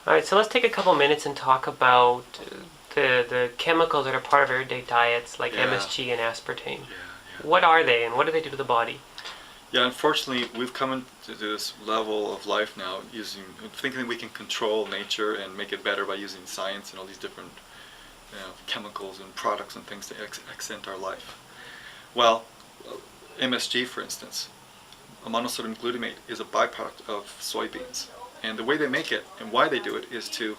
All right, so let's take a couple minutes and talk about the chemicals that are part of everyday diets, like Yeah, MSG and aspartame. yeah. What are they, and what do they do to the body? Yeah, unfortunately, we've come into this level of life now thinking that we can control nature and make it better by using science and all these different chemicals and products and things to accent our life. Well, MSG, for instance, a monosodium glutamate is a byproduct of soybeans. And the way they make it and why they do it is to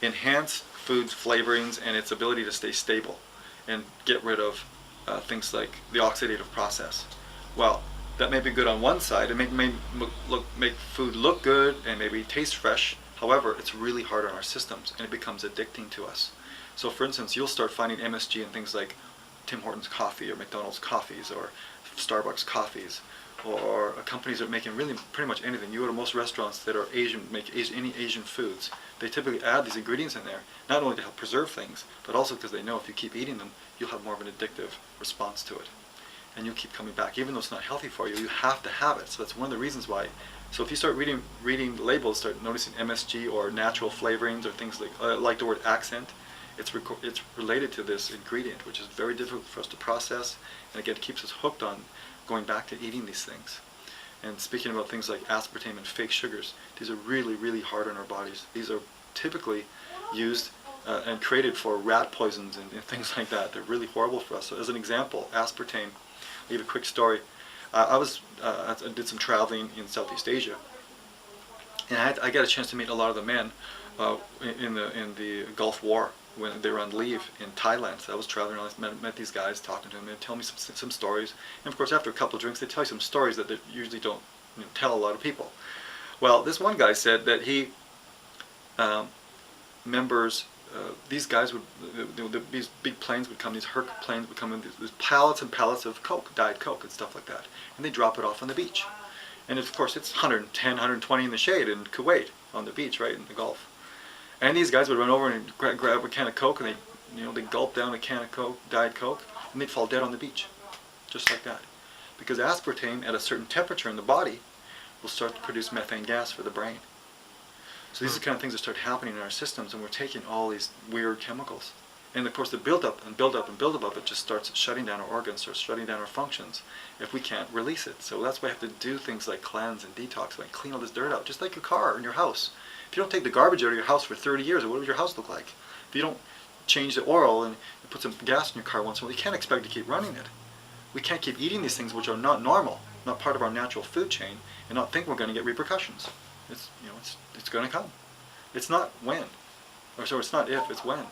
enhance food's flavorings and its ability to stay stable and get rid of things like the oxidative process. Well, that may be good on one side. It make food look good and maybe taste fresh. However, it's really hard on our systems and it becomes addicting to us. So for instance, you'll start finding MSG in things like Tim Hortons coffee or McDonald's coffees or Starbucks coffees or companies that are making really pretty much anything. You go to most restaurants that are any Asian foods, they typically add these ingredients in there, not only to help preserve things, but also because they know if you keep eating them, you'll have more of an addictive response to it. And you'll keep coming back. Even though it's not healthy for you, you have to have it. So that's one of the reasons why. So if you start reading the labels, start noticing MSG or natural flavorings or things like the word accent, it's related to this ingredient, which is very difficult for us to process, and again, it keeps us hooked on going back to eating these things. And speaking about things like aspartame and fake sugars, these are really, really hard on our bodies. These are typically used and created for rat poisons and things like that. They're really horrible for us. So as an example, aspartame, I'll give a quick story. I did some traveling in Southeast Asia, and I got a chance to meet a lot of the men in the Gulf War when they were on leave in Thailand. So I was traveling around, met these guys, talking to them, and tell me some stories. And of course, after a couple of drinks, they tell you some stories that they usually don't tell a lot of people. Well, this one guy said that he members. These guys would, these big planes would come, these Herc planes would come in, these pallets and pallets of Coke, Diet Coke and stuff like that, and they drop it off on the beach. And of course it's 110, 120 in the shade in Kuwait on the beach, right in the Gulf. And these guys would run over and grab a can of Coke, and they gulp down a can of Coke, Diet Coke, and they'd fall dead on the beach, just like that. Because aspartame at a certain temperature in the body will start to produce methane gas for the brain. So these are the kind of things that start happening in our systems, and we're taking all these weird chemicals. And of course the buildup and buildup and buildup of it just starts shutting down our organs, starts shutting down our functions if we can't release it. So that's why we have to do things like cleanse and detox, like clean all this dirt out, just like your car and your house. If you don't take the garbage out of your house for 30 years, what would your house look like? If you don't change the oil and put some gas in your car once in a while, you can't expect to keep running it. We can't keep eating these things which are not normal, not part of our natural food chain, and not think we're going to get repercussions. It's going to come. It's not when, or so it's not if, it's when.